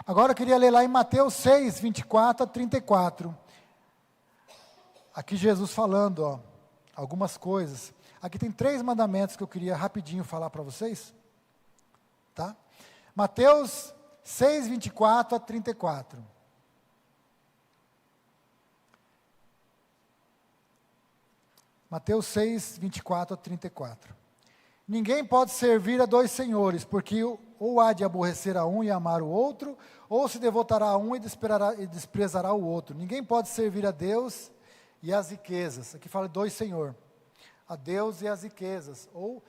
Agora eu queria ler lá em Mateus 6, 24 a 34. Aqui Jesus falando, ó, algumas coisas. Aqui tem 3 mandamentos que eu queria rapidinho falar para vocês. Tá? Mateus 6, 24 a 34. Mateus 6, 24 a 34. Ninguém pode servir a 2 senhores, porque ou há de aborrecer a um e amar o outro, ou se devotará a um e desprezará o outro. Ninguém pode servir a Deus e às riquezas. Aqui fala 2 senhor. A Deus e às riquezas. Ou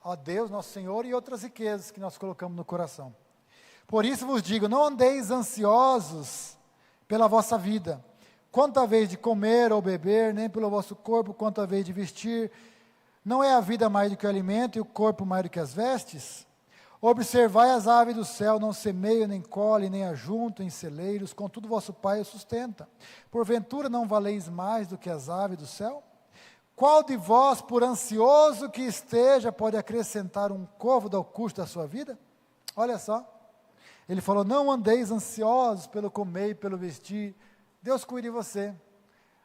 a Deus, nosso Senhor, e outras riquezas que nós colocamos no coração. Por isso vos digo, não andeis ansiosos pela vossa vida, quanto a vez de comer ou beber, nem pelo vosso corpo, quanto a vez de vestir. Não é a vida mais do que o alimento e o corpo mais do que as vestes? Observai as aves do céu, não semeiam, nem colhem, nem ajuntam em celeiros, contudo vosso Pai os sustenta. Porventura não valeis mais do que as aves do céu? Qual de vós, por ansioso que esteja, pode acrescentar um côvado ao custo da sua vida? Olha só. Ele falou, não andeis ansiosos pelo comer e pelo vestir. Deus cuide de você.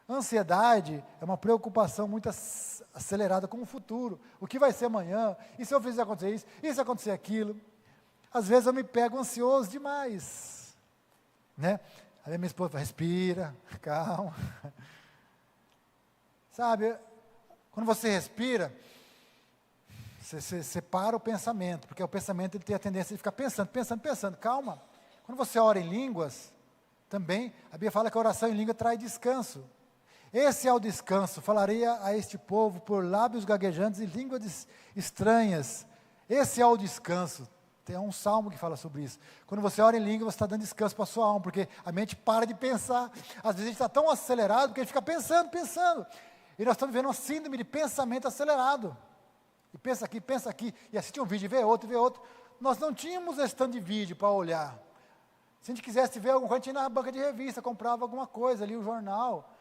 Ansiedade é uma preocupação muito acelerada com o futuro. O que vai ser amanhã? E se eu fizer acontecer isso? E se acontecer aquilo? Às vezes eu me pego ansioso demais. Né? Aí minha esposa fala, respira, calma. Sabe, quando você respira, você separa o pensamento, porque o pensamento ele tem a tendência de ficar pensando, calma. Quando você ora em línguas, também, a Bíblia fala que a oração em língua traz descanso. Esse é o descanso, falaria a este povo por lábios gaguejantes e línguas estranhas. Esse é o descanso. Tem um salmo que fala sobre isso. Quando você ora em língua, você está dando descanso para a sua alma, porque a mente para de pensar. Às vezes a gente está tão acelerado que a gente fica pensando. E nós estamos vivendo uma síndrome de pensamento acelerado. E pensa aqui, e assiste um vídeo, e vê outro, e vê outro. Nós não tínhamos esse tanto de vídeo para olhar. Se a gente quisesse ver alguma coisa, a gente ia na banca de revista, comprava alguma coisa ali, um jornal.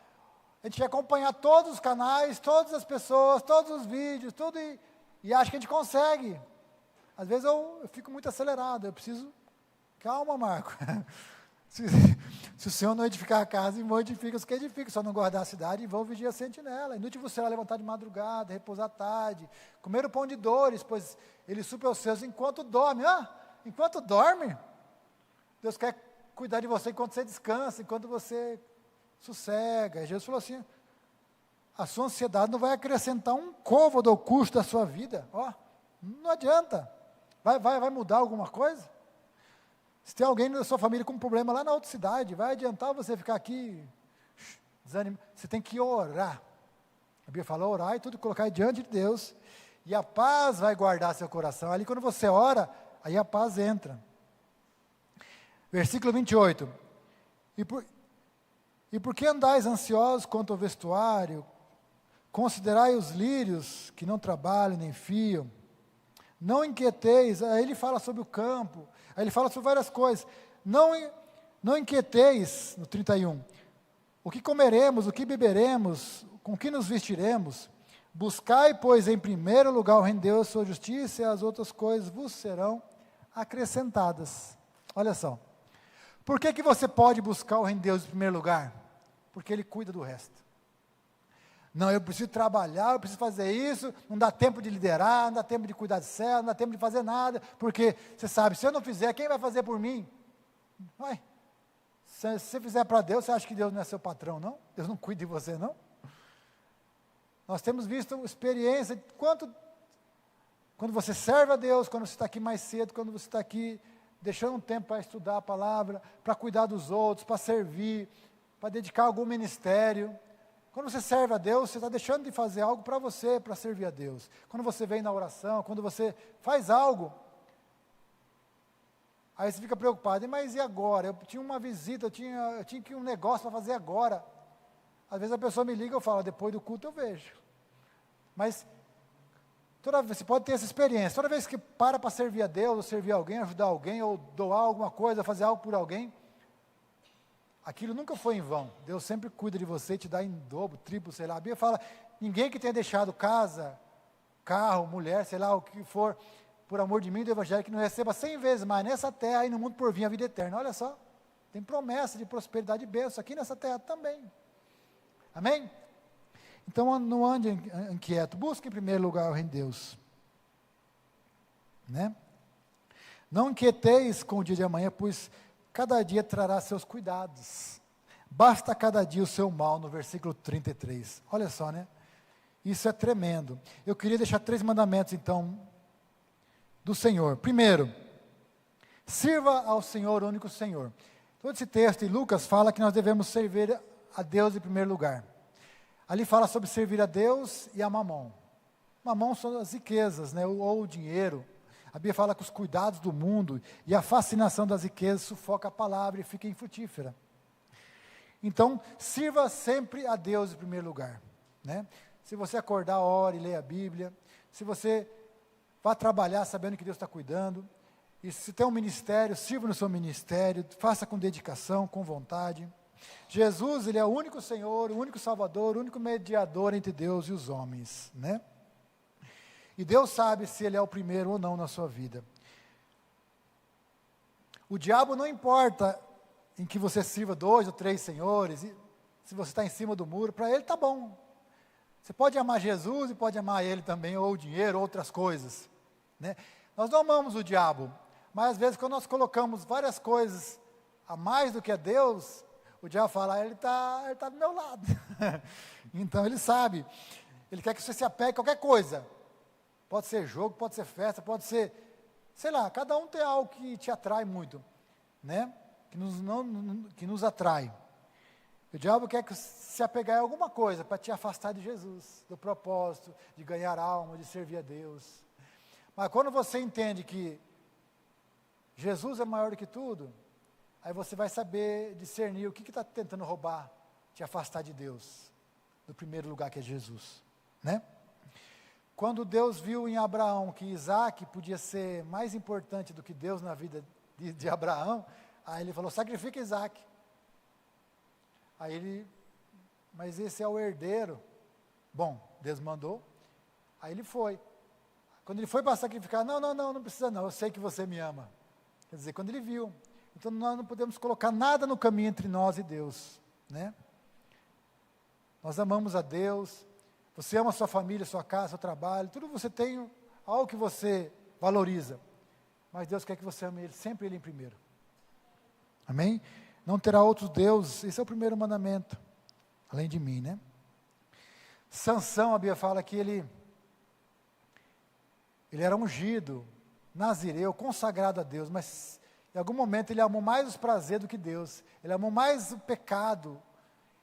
A gente ia acompanhar todos os canais, todas as pessoas, todos os vídeos, tudo, e acho que a gente consegue. Às vezes eu fico muito acelerado, eu preciso... Calma, Marco. Se o Senhor não edificar a casa, irmão, edifica os que edificam. Só não guardar a cidade, e vão vigiar a sentinela. Inútil você levantar de madrugada, repousar à tarde, comer o pão de dores, pois ele supre aos seus enquanto dorme. Enquanto dorme, Deus quer cuidar de você enquanto você descansa, enquanto você sossega. Jesus falou assim, a sua ansiedade não vai acrescentar um côvado ao custo da sua vida. Não adianta. Vai mudar alguma coisa? Se tem alguém da sua família com um problema lá na outra cidade, vai adiantar você ficar aqui desanimado? Você tem que orar. A Bíblia fala orar e tudo colocar diante de Deus, e a paz vai guardar seu coração. Ali quando você ora, aí a paz entra. Versículo 28. E por que andais ansiosos quanto ao vestuário? Considerai os lírios que não trabalham nem fiam. Não inquieteis. Aí ele fala sobre o campo. Aí ele fala sobre várias coisas. Não inquieteis, no 31. O que comeremos, o que beberemos, com que nos vestiremos? Buscai, pois, em primeiro lugar o reino de Deus, sua justiça, e as outras coisas vos serão acrescentadas. Olha só. Por que você pode buscar o reino de Deus em primeiro lugar? Porque Ele cuida do resto. Não, eu preciso trabalhar, eu preciso fazer isso, não dá tempo de liderar, não dá tempo de cuidar de céu, não dá tempo de fazer nada, porque você sabe, se eu não fizer, quem vai fazer por mim? Se você fizer para Deus, você acha que Deus não é seu patrão, não? Deus não cuida de você, não? Nós temos visto experiência de quando você serve a Deus, quando você está aqui mais cedo, quando você está aqui deixando um tempo para estudar a palavra, para cuidar dos outros, para servir, para dedicar algum ministério. Quando você serve a Deus, você está deixando de fazer algo para você, para servir a Deus. Quando você vem na oração, quando você faz algo, aí você fica preocupado, mas e agora? Eu tinha uma visita, eu tinha que um negócio para fazer agora. Às vezes a pessoa me liga e eu falo, depois do culto eu vejo. Mas toda vez, você pode ter essa experiência, toda vez que para servir a Deus, ou servir alguém, ajudar alguém, ou doar alguma coisa, fazer algo por alguém, aquilo nunca foi em vão. Deus sempre cuida de você, te dá em dobro, triplo, sei lá. A Bíblia fala, ninguém que tenha deixado casa, carro, mulher, sei lá, o que for, por amor de mim do Evangelho, que não receba 100 vezes mais nessa terra e no mundo por vir a vida eterna. Olha só, tem promessa de prosperidade e bênção aqui nessa terra também. Amém? Então não ande inquieto, busque em primeiro lugar o reino de Deus. Né? Não inquieteis com o dia de amanhã, pois cada dia trará seus cuidados. Basta cada dia o seu mal, no versículo 33. Olha só, né? Isso é tremendo. Eu queria deixar 3 mandamentos, então, do Senhor. Primeiro, sirva ao Senhor, o único Senhor. Todo esse texto em Lucas fala que nós devemos servir a Deus em primeiro lugar. Ali fala sobre servir a Deus e a Mamon. Mamon são as riquezas, né? Ou o dinheiro. A Bíblia fala que os cuidados do mundo e a fascinação das riquezas sufoca a palavra e fica infrutífera. Então, sirva sempre a Deus em primeiro lugar. Né? Se você acordar, ore, leia a Bíblia. Se você vá trabalhar sabendo que Deus está cuidando. E se tem um ministério, sirva no seu ministério, faça com dedicação, com vontade. Jesus, Ele é o único Senhor, o único Salvador, o único mediador entre Deus e os homens, né? E Deus sabe se Ele é o primeiro ou não na sua vida. O diabo não importa em que você sirva 2 ou 3 senhores, e se você está em cima do muro, para ele está bom. Você pode amar Jesus e pode amar Ele também, ou o dinheiro, ou outras coisas, né? Nós não amamos o diabo, mas às vezes quando nós colocamos várias coisas a mais do que a Deus, o diabo fala, ele está do meu lado. Então ele sabe, ele quer que você se apegue a qualquer coisa. Pode ser jogo, pode ser festa, pode ser, sei lá, cada um tem algo que te atrai muito, né? Que nos atrai. O diabo quer que se apegar a alguma coisa para te afastar de Jesus, do propósito, de ganhar alma, de servir a Deus. Mas quando você entende que Jesus é maior do que tudo, aí você vai saber discernir o que está tentando roubar, te afastar de Deus, do primeiro lugar, que é Jesus, né? Quando Deus viu em Abraão que Isaac podia ser mais importante do que Deus na vida de Abraão, aí ele falou, sacrifica Isaac. Aí ele, mas esse é o herdeiro. Bom, Deus mandou, aí ele foi. Quando ele foi para sacrificar, não precisa não, eu sei que você me ama. Quer dizer, quando ele viu. Então nós não podemos colocar nada no caminho entre nós e Deus, né? Nós amamos a Deus, você ama a sua família, sua casa, seu trabalho, tudo você tem algo que você valoriza. Mas Deus quer que você ame Ele, sempre Ele em primeiro. Amém? Não terá outros deuses, esse é o primeiro mandamento, além de mim, né? Sansão, a Bíblia fala que ele era ungido, nazireu, consagrado a Deus, mas em algum momento ele amou mais os prazeres do que Deus, ele amou mais o pecado,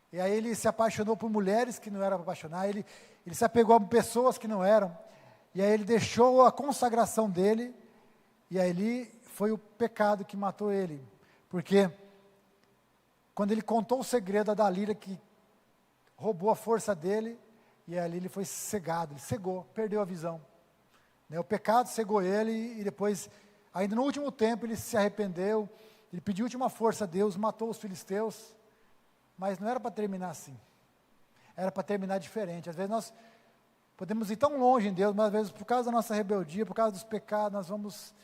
e aí ele se apaixonou por mulheres que não eram para apaixonar, ele se apegou a pessoas que não eram, e aí ele deixou a consagração dele, e aí foi o pecado que matou ele, porque quando ele contou o segredo a Dalila, que roubou a força dele, e ali ele foi cegado, ele cegou, perdeu a visão. O pecado cegou ele, e depois, ainda no último tempo, ele se arrependeu, ele pediu última força a Deus, matou os filisteus, mas não era para terminar assim, era para terminar diferente. Às vezes nós podemos ir tão longe em Deus, mas às vezes por causa da nossa rebeldia, por causa dos pecados, nós vamos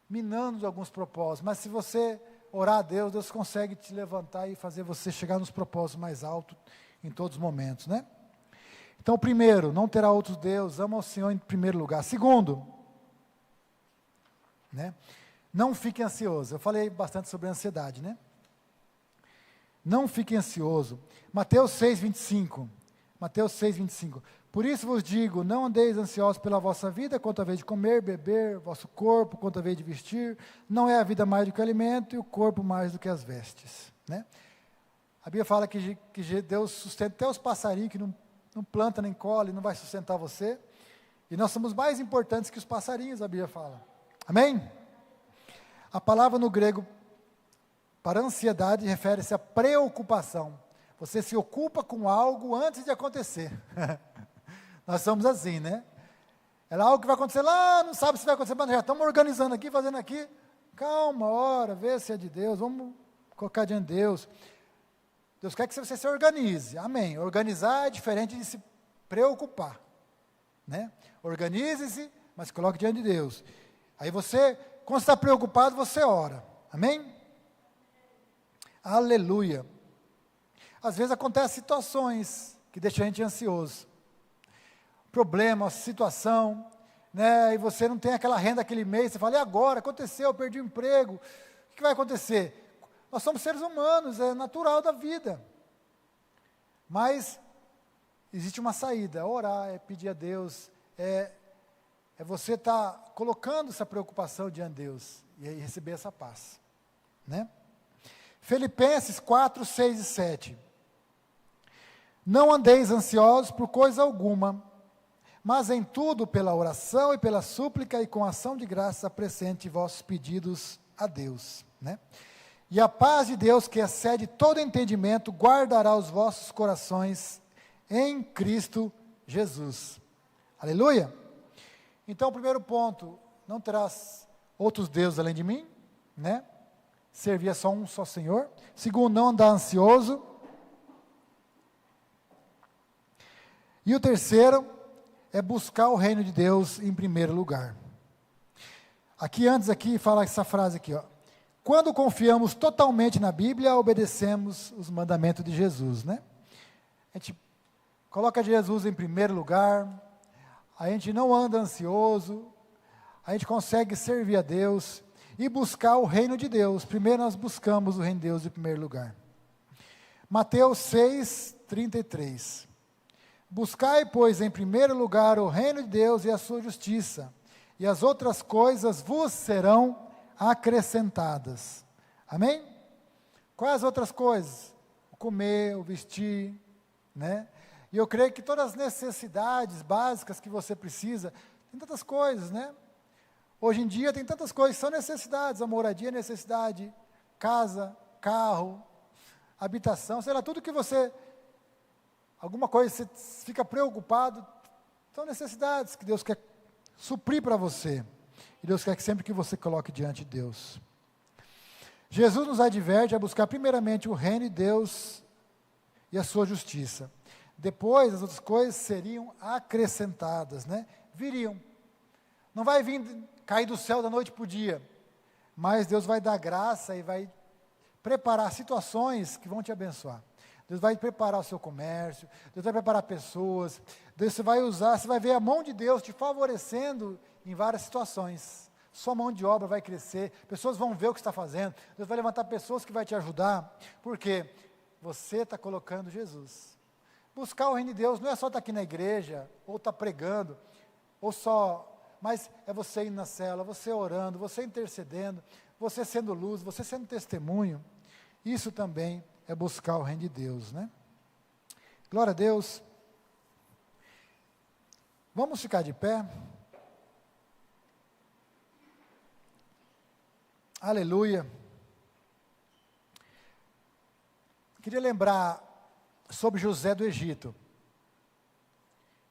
minando alguns propósitos, mas se você orar a Deus, Deus consegue te levantar e fazer você chegar nos propósitos mais altos em todos os momentos, né? Então, primeiro, não terá outros deuses, ama o Senhor em primeiro lugar. Segundo, né? Não fique ansioso. Eu falei bastante sobre a ansiedade, né? Não fique ansioso. Mateus 6:25. Mateus 6:25. Por isso vos digo, não andeis ansiosos pela vossa vida, quanto a vez de comer, beber, vosso corpo, quanto a vez de vestir. Não é a vida mais do que o alimento, e o corpo mais do que as vestes, né? A Bíblia fala que Deus sustenta até os passarinhos, que não planta nem colhe, não vai sustentar você. E nós somos mais importantes que os passarinhos, a Bíblia fala. Amém? A palavra no grego para ansiedade refere-se à preocupação. Você se ocupa com algo antes de acontecer. Nós somos assim, né? É algo que vai acontecer lá, não sabe se vai acontecer, mas já estamos organizando aqui, fazendo aqui. Calma, ora, vê se é de Deus, vamos colocar diante de Deus. Deus quer que você se organize, amém. Organizar é diferente de se preocupar, né? Organize-se, mas coloque diante de Deus. Aí você, quando está preocupado, você ora, amém? Aleluia. Às vezes acontecem situações que deixam a gente ansioso. Problema, situação, né? E você não tem aquela renda aquele mês, você fala, e agora? Aconteceu, eu perdi o emprego, o que vai acontecer? Nós somos seres humanos, é natural da vida. Mas existe uma saída, é orar, é pedir a Deus, é você estar colocando essa preocupação diante de Deus e aí receber essa paz, né? Filipenses 4, 6 e 7. Não andeis ansiosos por coisa alguma, mas em tudo pela oração e pela súplica e com ação de graça apresente vossos pedidos a Deus, né? E a paz de Deus, que excede todo entendimento, guardará os vossos corações em Cristo Jesus. Aleluia? Então, o primeiro ponto, não terás outros deuses além de mim, né? Servir a só um só Senhor. Segundo, não andar ansioso. E o terceiro é buscar o reino de Deus em primeiro lugar. Aqui fala essa frase aqui, ó. Quando confiamos totalmente na Bíblia, obedecemos os mandamentos de Jesus, né? A gente coloca Jesus em primeiro lugar, a gente não anda ansioso, a gente consegue servir a Deus e buscar o reino de Deus. Primeiro nós buscamos o reino de Deus em primeiro lugar. Mateus 6, 33. Buscai, pois, em primeiro lugar o reino de Deus e a sua justiça, e as outras coisas vos serão acrescentadas. Amém? Quais as outras coisas? O comer, o vestir, né? E eu creio que todas as necessidades básicas que você precisa, tem tantas coisas, né? Hoje em dia tem tantas coisas que são necessidades, a moradia é necessidade, casa, carro, habitação, sei lá, tudo que você alguma coisa você fica preocupado, são necessidades que Deus quer suprir para você. E Deus quer que sempre que você coloque diante de Deus. Jesus nos adverte a buscar primeiramente o reino de Deus e a sua justiça. Depois as outras coisas seriam acrescentadas, né? Viriam. Não vai vir cair do céu da noite para o dia, mas Deus vai dar graça e vai preparar situações que vão te abençoar. Deus vai preparar o seu comércio, Deus vai preparar pessoas, Deus vai usar, você vai ver a mão de Deus te favorecendo em várias situações. Sua mão de obra vai crescer, pessoas vão ver o que você está fazendo, Deus vai levantar pessoas que vai te ajudar, porque você está colocando Jesus. Buscar o reino de Deus não é só estar aqui na igreja, ou estar pregando, ou só, mas é você indo na cela, você orando, você intercedendo, você sendo luz, você sendo testemunho. Isso também é buscar o reino de Deus, né? Glória a Deus. Vamos ficar de pé. Aleluia. Queria lembrar sobre José do Egito.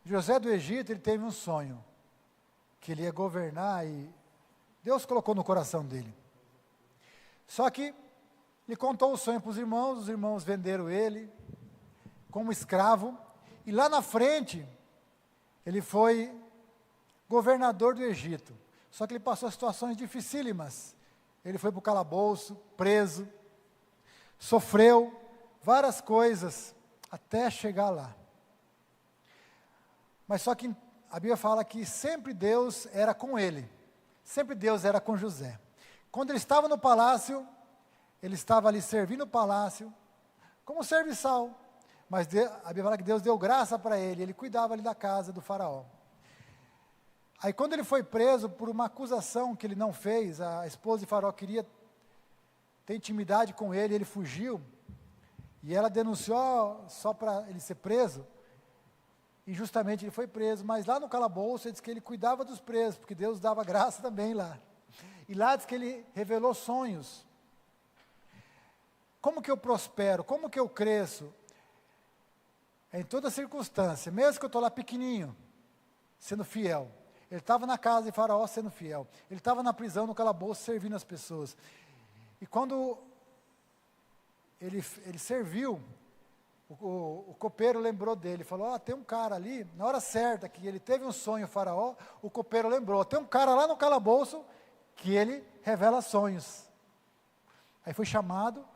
José do Egito, ele teve um sonho, que ele ia governar e Deus colocou no coração dele. Só que ele contou o sonho para os irmãos venderam ele como escravo, e lá na frente, ele foi governador do Egito. Só que ele passou situações dificílimas. Ele foi para o calabouço, preso, sofreu várias coisas, até chegar lá. Mas só que a Bíblia fala que sempre Deus era com ele, sempre Deus era com José. Quando ele estava no palácio, ele estava ali servindo o palácio, como serviçal, mas a Bíblia fala que Deus deu graça para ele, ele cuidava ali da casa do faraó. Aí quando ele foi preso por uma acusação que ele não fez, a esposa de faraó queria ter intimidade com ele, ele fugiu, e ela denunciou só para ele ser preso, e justamente ele foi preso, mas lá no calabouço ele disse que ele cuidava dos presos, porque Deus dava graça também lá. E lá diz que ele revelou sonhos. Como que eu prospero? Como que eu cresço? Em toda circunstância, mesmo que eu estou lá pequenininho, sendo fiel. Ele estava na casa de faraó sendo fiel. Ele estava na prisão, no calabouço, servindo as pessoas. E quando ele serviu, o copeiro lembrou dele, falou, tem um cara ali, na hora certa, que ele teve um sonho, o faraó, o copeiro lembrou, tem um cara lá no calabouço, que ele revela sonhos. Aí foi chamado,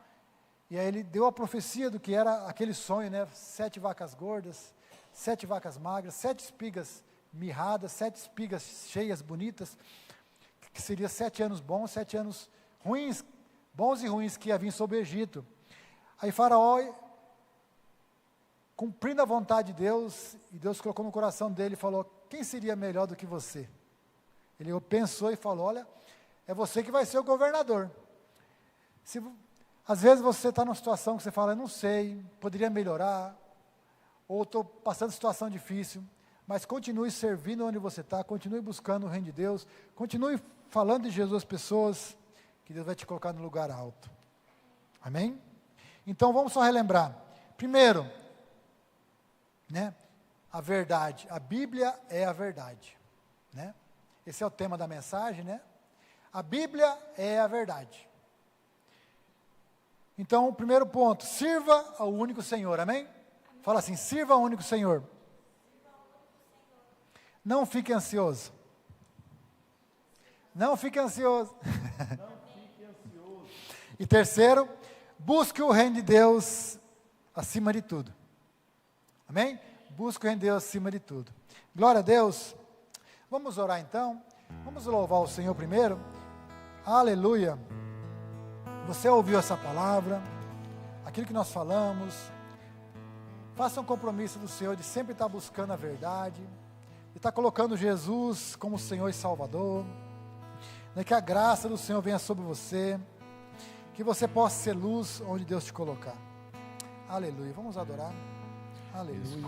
e aí ele deu a profecia do que era aquele sonho, né, 7 vacas gordas, 7 vacas magras, 7 espigas mirradas, 7 espigas cheias, bonitas, que seria 7 anos bons, 7 anos ruins, bons e ruins, que ia vir sobre o Egito. Aí faraó, cumprindo a vontade de Deus, e Deus colocou no coração dele e falou, quem seria melhor do que você? Ele pensou e falou, olha, é você que vai ser o governador. Às vezes você está numa situação que você fala, eu não sei, poderia melhorar, ou estou passando situação difícil, mas continue servindo onde você está, continue buscando o reino de Deus, continue falando de Jesus às pessoas, que Deus vai te colocar no lugar alto. Amém? Então vamos só relembrar. Primeiro, né, a verdade, a Bíblia é a verdade, né? Esse é o tema da mensagem, né? A Bíblia é a verdade. Então, o primeiro ponto, sirva ao único Senhor, amém? Fala assim, sirva ao único Senhor. Não fique ansioso. Não fique ansioso. Não fique ansioso. E terceiro, busque o reino de Deus acima de tudo. Amém? Busque o reino de Deus acima de tudo. Glória a Deus. Vamos orar então. Vamos louvar o Senhor primeiro. Aleluia. Você ouviu essa palavra, aquilo que nós falamos. Faça um compromisso do Senhor de sempre estar buscando a verdade, de estar colocando Jesus como Senhor e Salvador, né, que a graça do Senhor venha sobre você, que você possa ser luz onde Deus te colocar. Aleluia. Vamos adorar. Aleluia.